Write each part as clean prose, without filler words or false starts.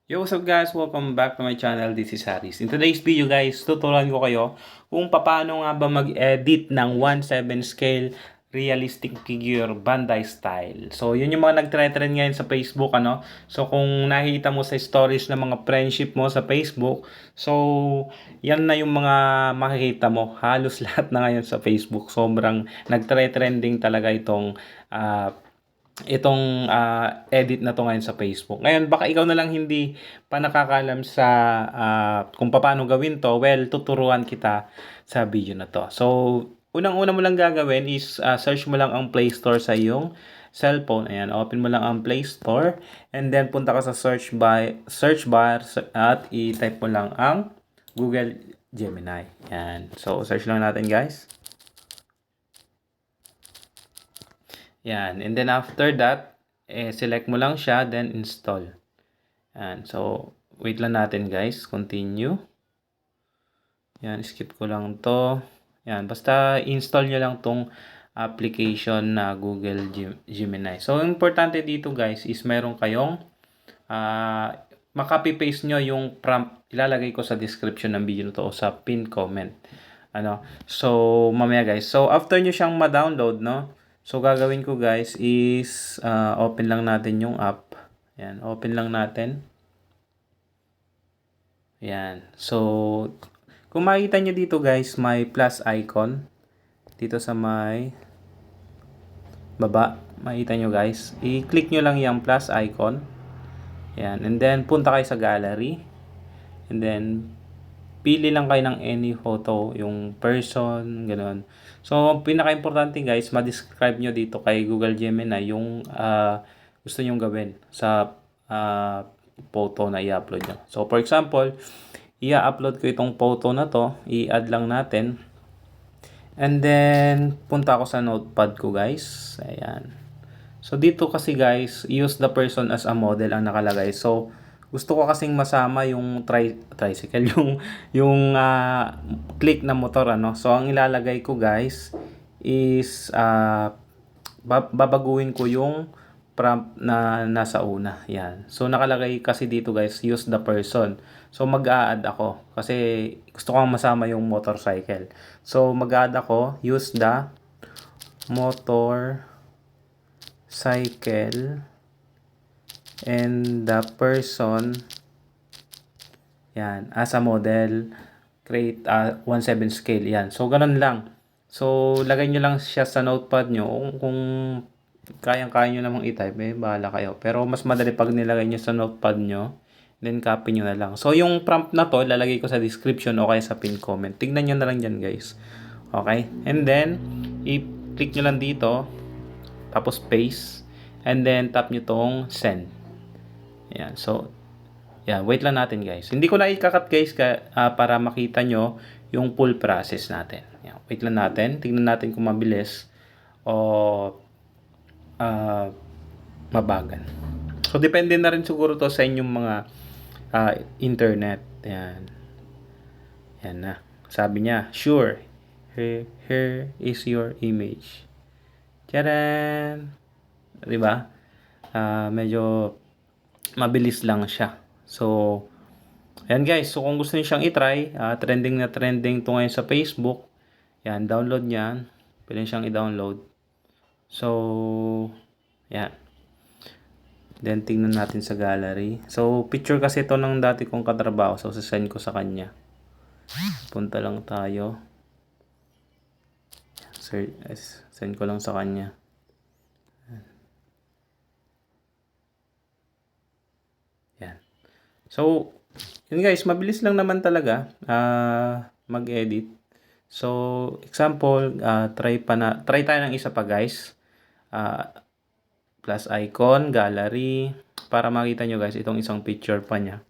Yo, what's up guys? Welcome back to my channel. This is Haris. In today's video guys, tuturuan ko kayo kung paano nga ba mag-edit ng 1/7 scale realistic figure Bandai style. So, yun yung mga nagtre-trend ngayon sa Facebook, ano? So, kung nakikita mo sa stories ng mga friendship mo sa Facebook, so, yan na yung mga makikita mo. Halos lahat na ngayon sa Facebook. Sobrang nagtre-trending talaga edit na 'to ngayon sa Facebook. Ngayon baka ikaw na lang hindi pa nakakaalam sa, kung paano gawin 'to, well tuturuan kita sa video na 'to. So, unang-una mo lang gagawin is, search mo lang ang Play Store sa iyong cellphone. Ayan, open mo lang ang Play Store and then punta ka sa search bar at i-type mo lang ang Google Gemini. Ayan. So, search lang natin guys. Yan. And then after that, select mo lang siya, then install. Yan. So, wait lang natin guys. Continue. Yan. Skip ko lang to. Yan. Basta install nyo lang tong application na Google Gemini. So, importante dito guys is meron kayong makopy-paste nyo yung prompt. Ilalagay ko sa description ng video to o sa pin comment. Ano? So, mamaya guys. So, after nyo siyang ma-download, no? So, gagawin ko guys is open lang natin yung app. Yan, open lang natin. Yan. So, kung makikita nyo dito guys, may plus icon. Dito sa may baba. Makikita nyo guys. I-click nyo lang yung plus icon. Yan. And then, punta kayo sa gallery. And then, pili lang kayo ng any photo, yung person, gano'n. So, pinaka-importante guys, ma-describe nyo dito kay Google Gemini yung gusto nyong gawin sa photo na i-upload nyo. So, for example, i-upload ko itong photo na to, i-add lang natin. And then, punta ako sa notepad ko guys. Ayan. So, dito kasi guys, use the person as a model ang nakalagay. So, gusto ko kasing masama yung tricycle, yung click na motor, ano. So, ang ilalagay ko guys is babaguhin ko yung prompt na nasa una. Yan. So, nakalagay kasi dito guys, use the person. So, mag-a-add ako kasi gusto ko masama yung motorcycle. So, mag-a-add ako, use the motorcycle and the person, yan, as a model, create a 1/7 scale, yan. So, ganun lang. So, lagay nyo lang siya sa notepad nyo. Kung kayang-kaya nyo namang i-type, bahala kayo. Pero, mas madali pag nilagay nyo sa notepad nyo, then copy nyo na lang. So, yung prompt na to, lalagay ko sa description o kaya sa pin comment. Tignan nyo na lang dyan, guys. Okay? And then, i-click nyo lang dito, tapos paste, and then tap nyo tong send. Ayan. So, yeah, wait lang natin guys. Hindi ko na ikakat guys para makita nyo yung full process natin. Ayan. Wait lang natin. Tignan natin kung mabilis o mabagal. So, depende na rin siguro to sa inyong mga internet. Ayan. Ayan na. Sabi niya, sure. Here is your image. Tcharan! Diba? Medyo mabilis lang siya. So, ayan guys. So, kung gusto niyo siyang itry, trending na trending to ngayon sa Facebook. Yan, download niyan. Pwede siyang i-download. So, yan. Then, tingnan natin sa gallery. So, picture kasi ito ng dati kong katrabaho. So, sasend ko sa kanya. Punta lang tayo. Send ko lang sa kanya. Yan. So, yun guys, mabilis lang naman talaga mag-edit. So, example, try tayo ng isa pa guys. Plus icon, gallery, para makita nyo guys, itong isang picture pa niya.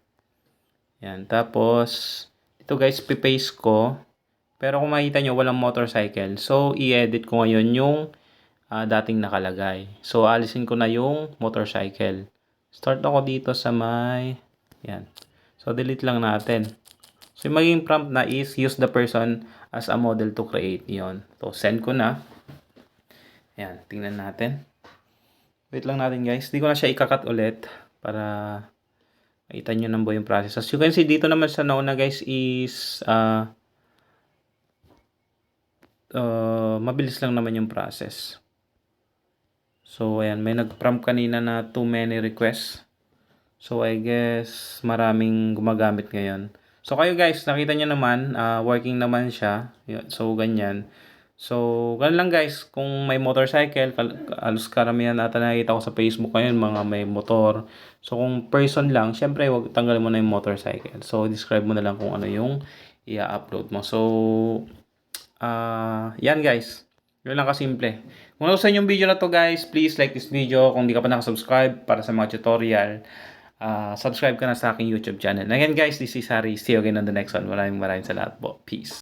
Yan. Tapos, ito guys, pipaste ko. Pero kung makita nyo, walang motorcycle. So, i-edit ko ngayon yung dating nakalagay. So, alisin ko na yung motorcycle. Start ako dito sa may, yan. So, delete lang natin. So, yung maging prompt na is use the person as a model to create. Yon. So, send ko na. Yan, tingnan natin. Wait lang natin guys. Di ko na siya ikakat ulit para Makita nyo ng buong process. As you can see, dito naman sa nauna guys is mabilis lang naman yung process. So, ayan, may nag-prompt kanina na too many requests. So, I guess maraming gumagamit ngayon. So, kayo guys, nakita nyo naman, working naman siya. So, ganyan. So, ganun lang guys, kung may motorcycle, alos karamihan ata nakikita ko sa Facebook ngayon, mga may motor. So, kung person lang, syempre, wag tanggalin mo na yung motorcycle. So, describe mo na lang kung ano yung i-upload mo. So, yan guys. Yun lang kasimple. Kung gusto nyo yung video na to guys, please like this video. Kung di ka pa nakasubscribe para sa mga tutorial, subscribe ka na sa aking YouTube channel. Again guys, this is Harry. See you again on the next one. Maraming salamat po. Peace.